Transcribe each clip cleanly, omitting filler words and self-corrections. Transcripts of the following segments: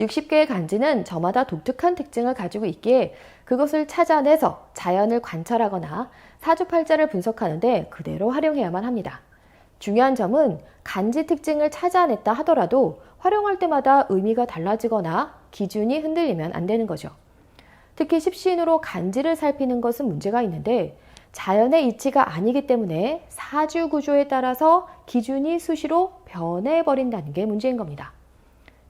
60개의 간지는 저마다 독특한 특징을 가지고 있기에 그것을 찾아내서 자연을 관찰하거나 사주팔자를 분석하는데 그대로 활용해야만 합니다. 중요한 점은 간지 특징을 찾아냈다 하더라도 활용할 때마다 의미가 달라지거나 기준이 흔들리면 안 되는 거죠. 특히 십신으로 간지를 살피는 것은 문제가 있는데 자연의 이치가 아니기 때문에 사주 구조에 따라서 기준이 수시로 변해버린다는 게 문제인 겁니다.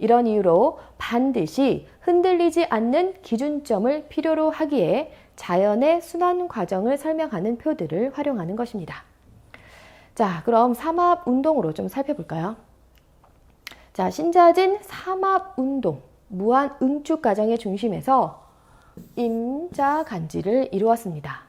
이런 이유로 반드시 흔들리지 않는 기준점을 필요로 하기에 자연의 순환 과정을 설명하는 표들을 활용하는 것입니다. 자, 그럼 삼합 운동으로 좀 살펴볼까요? 자, 신자진 삼합 운동, 무한 응축 과정의 중심에서 임자 간지를 이루었습니다.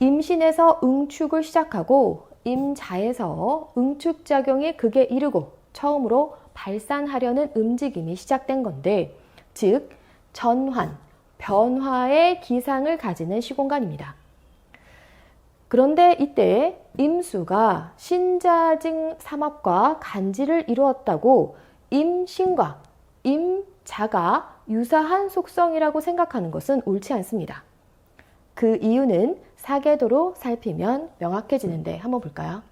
임신에서 응축을 시작하고 임자에서 응축작용이 극에 이르고 처음으로 발산하려는 움직임이 시작된 건데, 즉 전환, 변화의 기상을 가지는 시공간입니다. 그런데 이때 임수가 신자진 삼합과 간지를 이루었다고 임신과 임자가 유사한 속성이라고 생각하는 것은 옳지 않습니다. 그 이유는 사계도로 살피면 명확해지는데 한번 볼까요?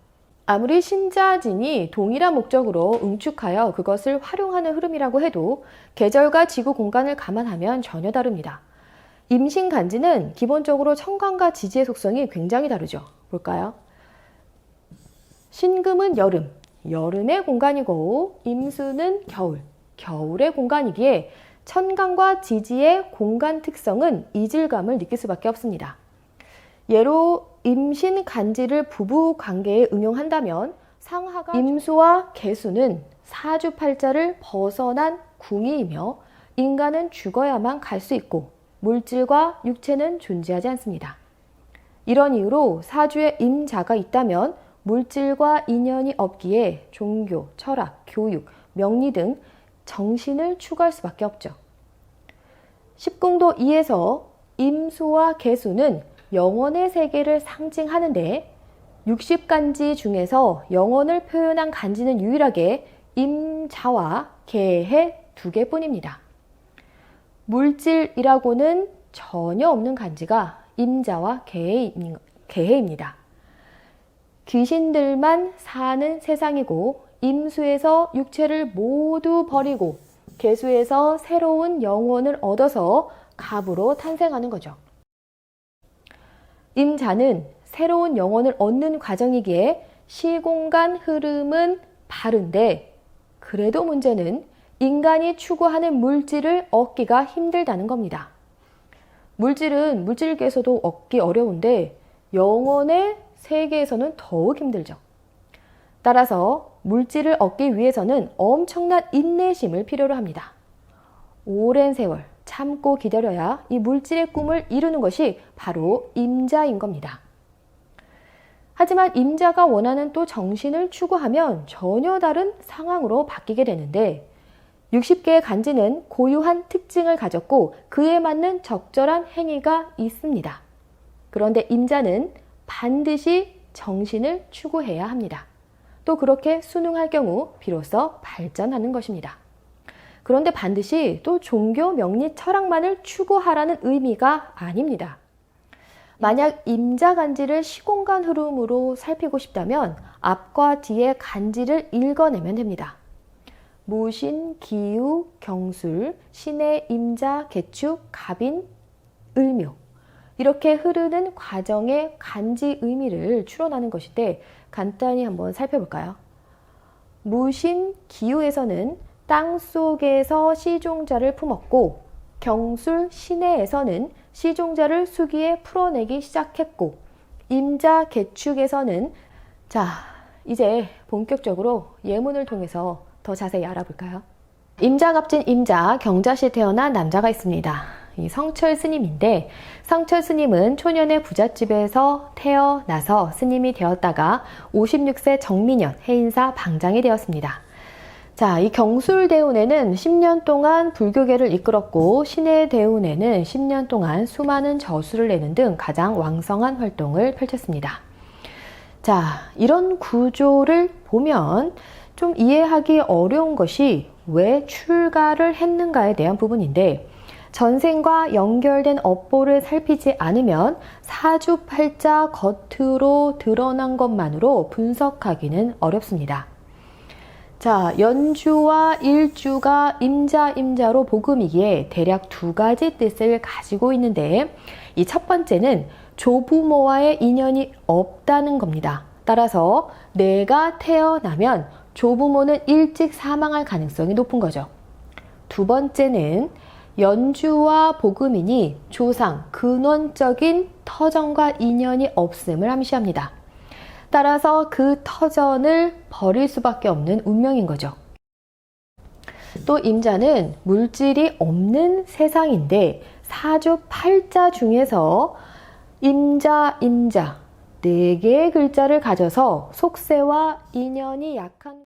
아무리 신자진이 동일한 목적으로 응축하여 그것을 활용하는 흐름이라고 해도 계절과 지구 공간을 감안하면 전혀 다릅니다. 임신간지는 기본적으로 천간과 지지의 속성이 굉장히 다르죠. 볼까요? 신금은 여름, 여름의 공간이고 임수는 겨울, 겨울의 공간이기에 천간과 지지의 공간 특성은 이질감을 느낄 수밖에 없습니다. 예로 임신 간지를 부부 관계에 응용한다면 상하가 임수와 계수는 사주팔자를 벗어난 궁이이며 인간은 죽어야만 갈 수 있고 물질과 육체는 존재하지 않습니다. 이런 이유로 사주에 임자가 있다면 물질과 인연이 없기에 종교, 철학, 교육, 명리 등 정신을 추구할 수밖에 없죠. 십궁도 2에서 임수와 계수는 영혼의 세계를 상징하는데 60간지 중에서 영혼을 표현한 간지는 유일하게 임자와 계해 2개뿐입니다. 물질이라고는 전혀 없는 간지가 임자와 계해입니다. 귀신들만 사는 세상이고 임수에서 육체를 모두 버리고 계수에서 새로운 영혼을 얻어서 갑으로 탄생하는 거죠. 임자는 새로운 영혼을 얻는 과정이기에 시공간 흐름은 바른데 그래도 문제는 인간이 추구하는 물질을 얻기가 힘들다는 겁니다. 물질은 물질계에서도 얻기 어려운데 영혼의 세계에서는 더욱 힘들죠. 따라서 물질을 얻기 위해서는 엄청난 인내심을 필요로 합니다. 오랜 세월 참고 기다려야 이 물질의 꿈을 이루는 것이 바로 임자인 겁니다. 하지만 임자가 원하는 또 정신을 추구하면 전혀 다른 상황으로 바뀌게 되는데 60개의 간지는 고유한 특징을 가졌고 그에 맞는 적절한 행위가 있습니다. 그런데 임자는 반드시 정신을 추구해야 합니다. 또 그렇게 순응할 경우 비로소 발전하는 것입니다. 그런데 반드시 또 종교, 명리, 철학만을 추구하라는 의미가 아닙니다. 만약 임자 간지를 시공간 흐름으로 살피고 싶다면 앞과 뒤의 간지를 읽어내면 됩니다. 무신, 기유, 경술, 신의, 임자, 개축, 갑인, 을묘 이렇게 흐르는 과정의 간지 의미를 추론하는 것인데 간단히 한번 살펴볼까요? 무신, 기유에서는 땅속에서 시종자를 품었고 경술, 신해에서는 시종자를 수기에 풀어내기 시작했고 임자, 개축에서는 자 이제 본격적으로 예문을 통해서 더 자세히 알아볼까요? 임자갑진 임자, 경자시에 태어난 남자가 있습니다. 이 성철 스님인데 성철 스님은 초년에 부잣집에서 태어나서 스님이 되었다가 56세 정민년 해인사 방장이 되었습니다. 자, 이 경술대운에는 10년 동안 불교계를 이끌었고 신해대운에는 10년 동안 수많은 저수를 내는 등 가장 왕성한 활동을 펼쳤습니다. 자, 이런 구조를 보면 좀 이해하기 어려운 것이 왜 출가를 했는가에 대한 부분인데 전생과 연결된 업보를 살피지 않으면 사주팔자 겉으로 드러난 것만으로 분석하기는 어렵습니다. 자, 연주와 일주가 임자로 복음이기에 대략 두 가지 뜻을 가지고 있는데 이 첫 번째는 조부모와의 인연이 없다는 겁니다. 따라서 내가 태어나면 조부모는 일찍 사망할 가능성이 높은 거죠. 두 번째는 연주와 복음이니 조상, 근원적인 터전과 인연이 없음을 암시합니다. 따라서 그 터전을 버릴 수밖에 없는 운명인 거죠. 또 임자는 물질이 없는 세상인데 사주 팔자 중에서 임자, 4개의 글자를 가져서 속세와 인연이 약한